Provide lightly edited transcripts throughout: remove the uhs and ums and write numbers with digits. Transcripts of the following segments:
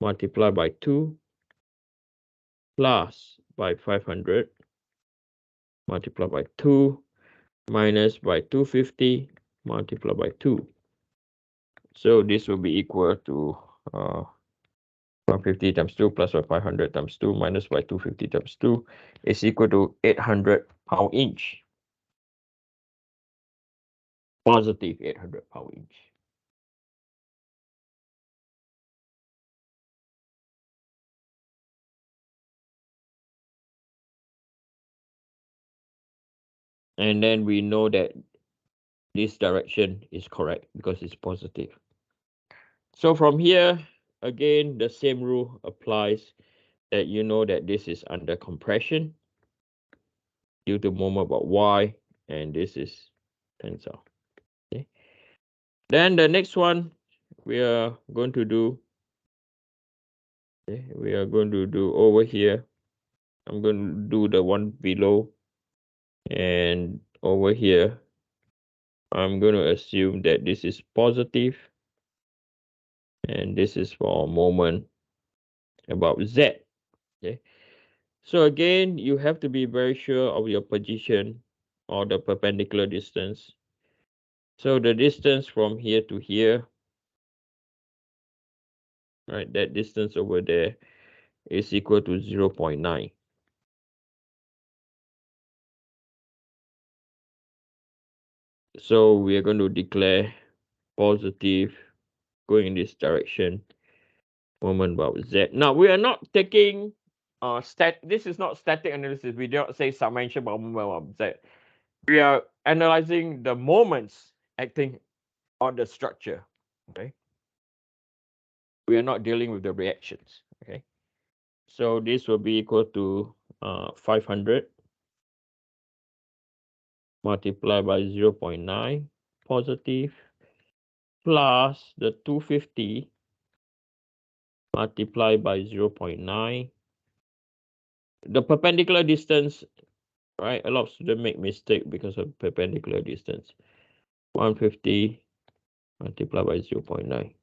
multiplied by 2 plus by 500 multiplied by 2 minus by 250 multiplied by 2. So this will be equal to 150 times 2 plus by 500 times 2 minus by 250 times 2 is equal to 800 pound-inch. Positive 800 pound-inch. And then we know that this direction is correct because it's positive. So from here, again, the same rule applies, that you know that this is under compression due to moment about y, and this is tensile. Okay. Then the next one we are going to do, okay, we are going to do over here. I'm going to do the one below, and over here I'm going to assume that this is positive, and this is for a moment about z. Okay. So again, you have to be very sure of your position or the perpendicular distance. So the distance from here to here, right, that distance over there is equal to 0.9. So we are going to declare positive going in this direction, moment about z. Now we are not taking this is not static analysis. We do not say summation about moment about z. We are analyzing the moments acting on the structure. Okay. We are not dealing with the reactions. Okay. So this will be equal to 500 multiplied by 0.9 positive plus the 250 multiplied by 0.9. The perpendicular distance, right? A lot of students make mistake because of perpendicular distance. 150 multiplied by 0.9.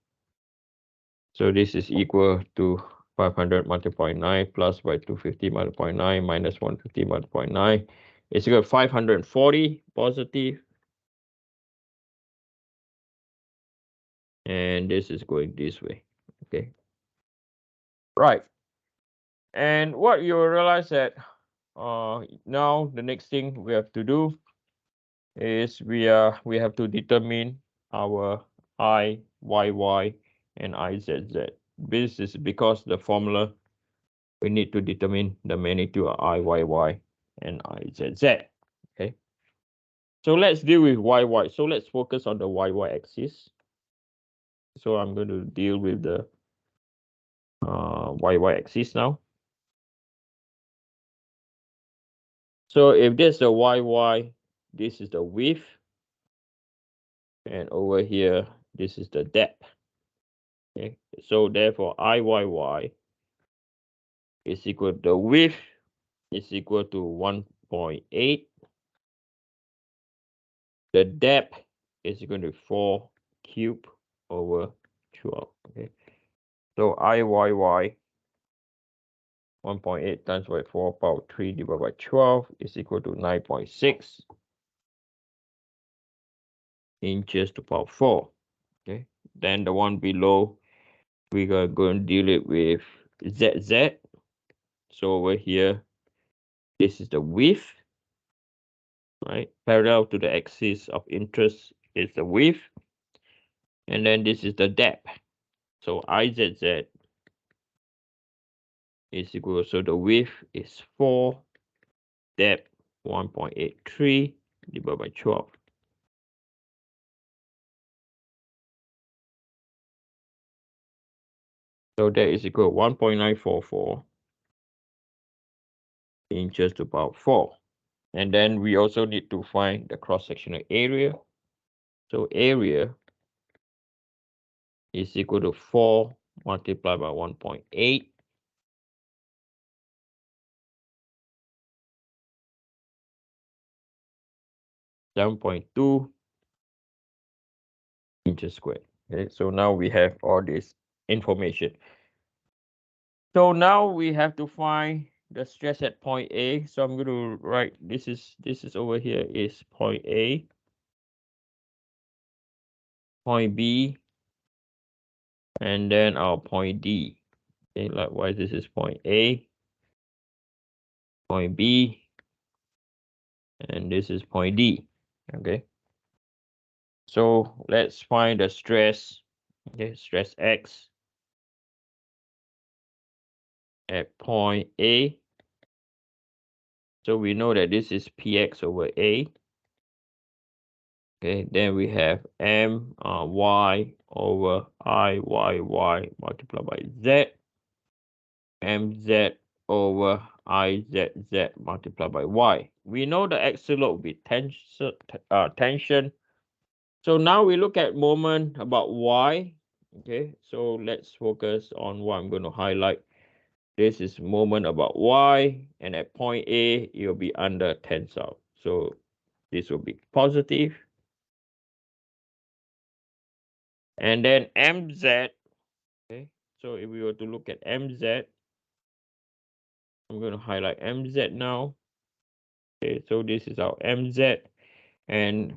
So this is equal to 500 multiplied by 9 plus by 250 multiplied by 9 minus 150 multiplied by 9. It's equal to 540 positive. And this is going this way. Okay. Right. And what you will realize that now the next thing we have to do is we have to determine our IYY and IZZ. This is because the formula we need to determine the magnitude of IYY and IZZ. Okay. So let's deal with YY. So let's focus on the YY axis. So I'm going to deal with the YY axis now. So if this is the YY, this is the width, and over here, this is the depth. Okay, so therefore IYY is equal to the width is equal to 1.8. The depth is equal to 4 cube over 12. Okay, so IYY 1.8 times by 4 power 3 divided by 12 is equal to 9.6 inches to power 4. Okay, then the one below, we are going to deal it with ZZ. So over here, this is the width, right? Parallel to the axis of interest is the width. And then this is the depth. So IZZ is equal, so the width is 4, depth 1.83 divided by 12. So that is equal to 1.944 inches to power 4. And then we also need to find the cross-sectional area. So area is equal to 4 multiplied by 1.8. .2 inches squared. Okay, so now we have all this information. So now we have to find the stress at point A. So I'm going to write this is over here is point A, point B, and then our point D. Okay, likewise this is point A, point B, and this is point D. Okay. So let's find the stress. Okay, stress X at point A. So we know that this is Px over A. Okay, then we have y over I multiplied by z, mz over izz multiplied by y. We know the axle load will be tension. So now we look at moment about y. Okay, so let's focus on what I'm going to highlight. This is moment about y, and at point A, it will be under tensile. So this will be positive. And then mz, okay, so if we were to look at mz, I'm going to highlight mz now. Okay, so this is our mz, and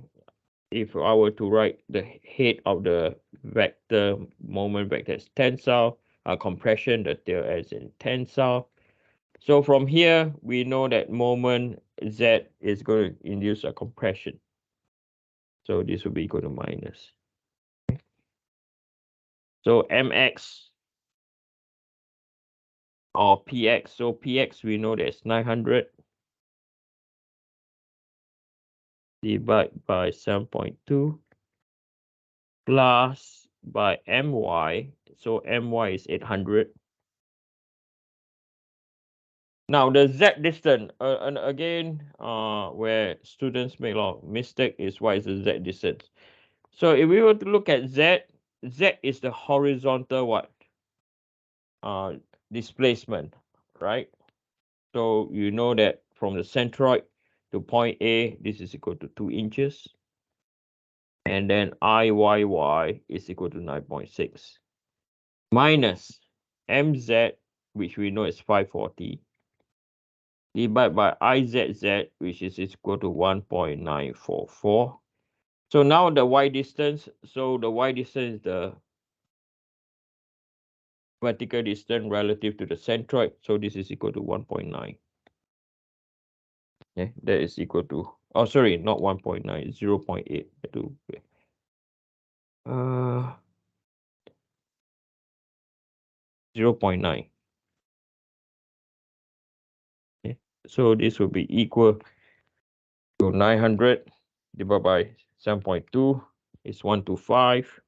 if I were to write the head of the vector, moment vector as tensile, compression, the tail as in tensile. So from here, we know that moment z is going to induce a compression. So this will be equal to minus. So mx or px. So px, we know that's 900 divided by 7.2 plus by my. So my is 800. Now the z distance, and again, where students make a lot of mistake is what is the z distance. So if we were to look at z, z is the horizontal what? Displacement, right? So you know that from the centroid to point A, this is equal to 2 inches. And then Iyy is equal to 9.6 minus mz, which we know is 540, divided by izz, which is equal to 1.944. So now the y distance, so the y distance is the vertical distance relative to the centroid. So this is equal to 1.9. Yeah, that is equal to, oh, sorry, not 1.9, 0.8. Uh, 0.9. Okay. So this will be equal to 900 divided by 7.2 is 125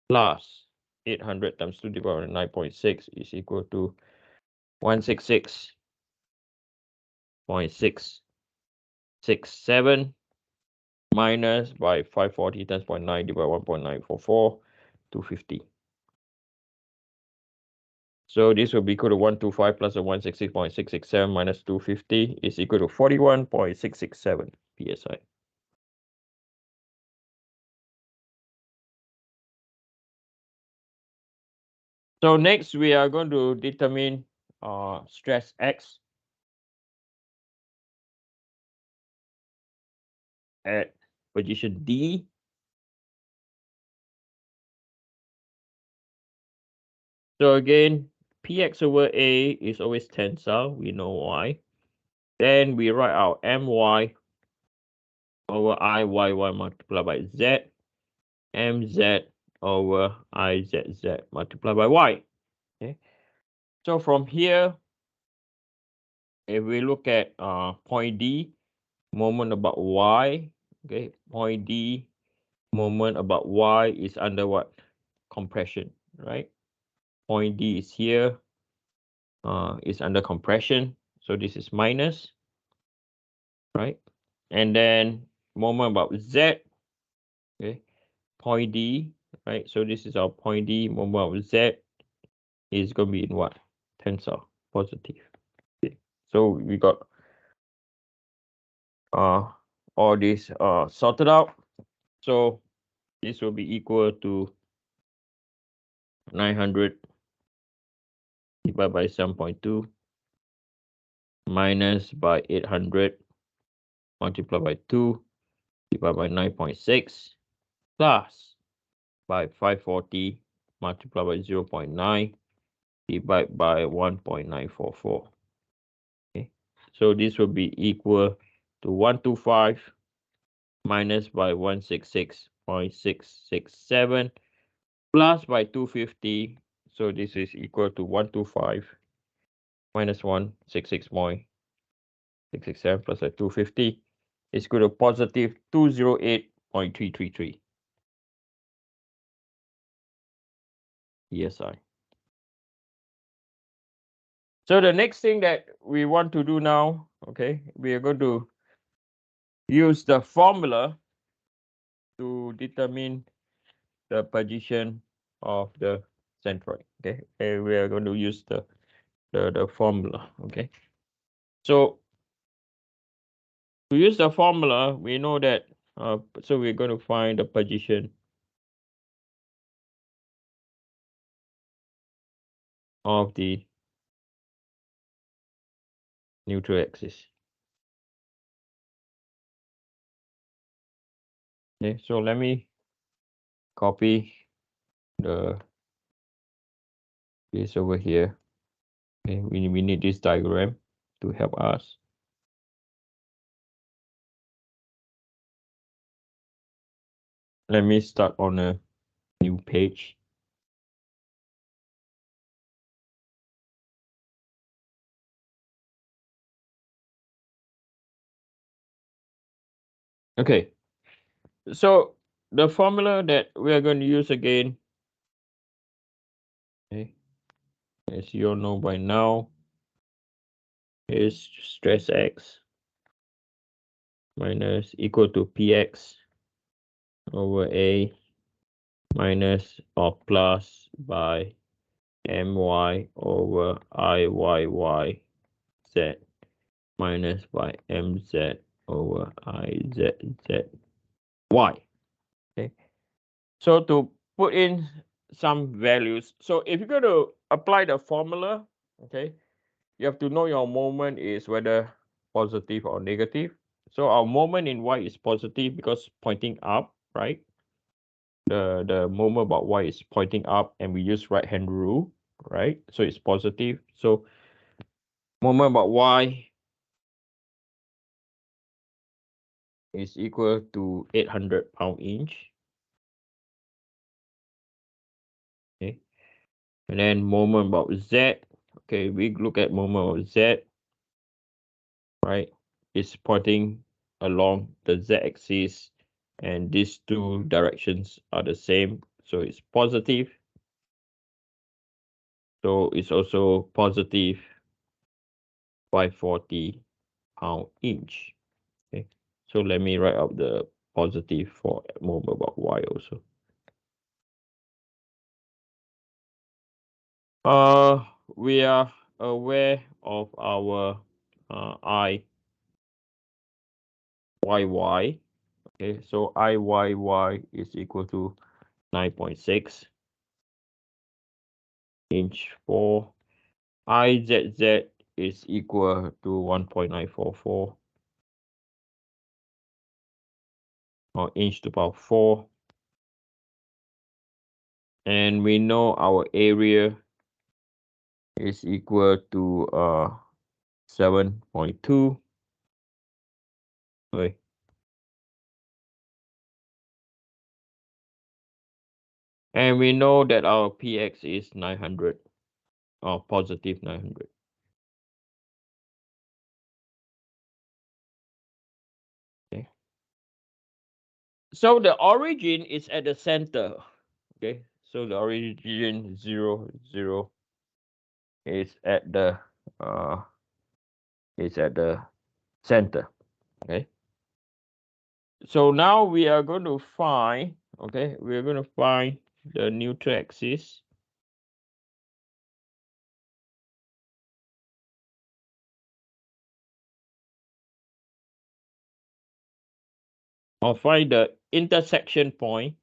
plus 800 times 2 divided by 9.6 is equal to 166.667 minus by 540 times 0.9 divided by 1.944, 250. So this will be equal to 125 plus 166.667 minus 250 is equal to 41.667 psi. So next we are going to determine stress X at position D. So again, Px over A is always tensile. We know why. Then we write out My over Iyy multiplied by Z, Mz over Izz multiplied by Y. Okay. So from here, if we look at point D, moment about Y, okay, point D, moment about Y is under what? Compression, right? Point D is here, is under compression. So this is minus, right? And then moment about Z, okay, point D, right? So this is our point D, moment about Z is going to be in what? Tensile, positive. Okay. So we got all this sorted out. So this will be equal to 900 divided by 7.2 minus by 800 multiplied by 2 divided by 9.6 plus by 540 multiplied by 0.9 divided by 1.944. Okay, so this will be equal to 125 minus by 166.667 plus by 250. So this is equal to 125 minus 166.667 plus a 250 is equal to positive 208.333 ESI. So the next thing that we want to do now, okay, we are going to use the formula to determine the position of the centroid. Okay, and we are going to use the formula. Okay, so to use the formula, we know that. So we're going to find the position of the neutral axis. Okay, so let me copy this over here. Okay, we need this diagram to help us. Let me start on a new page. Okay, so the formula that we are going to use again, okay, as you all know by now, is stress x minus equal to px over a minus or plus by my over iyy z minus by mz over izzz y. Okay, so to put in some values, so if you're going to apply the formula, okay, you have to know your moment is whether positive or negative. So our moment in y is positive because pointing up, right? The moment about y is pointing up, and we use right hand rule, right? So it's positive. So moment about y is equal to 800 pound-inch. Okay, and then moment about z. Okay, we look at moment about z, right? It's pointing along the z-axis, and these two directions are the same, so it's positive. So it's also positive 540 pound-inch. Okay, so let me write out the positive for moment about y also. We are aware of our Iyy. Okay, so Iyy is equal to 9.6 inch for Izz is equal to 1.944 or inch to the power 4. And we know our area is equal to 7.2. Okay. And we know that our px is 900 or positive 900. Okay. So the origin is at the center. Okay. So the origin 0, 0 is at the center. Okay. So now we are going to find, okay, we are going to find the neutral axis. Or find the intersection point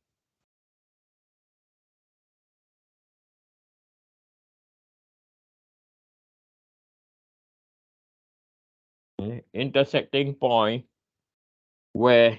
intersecting point where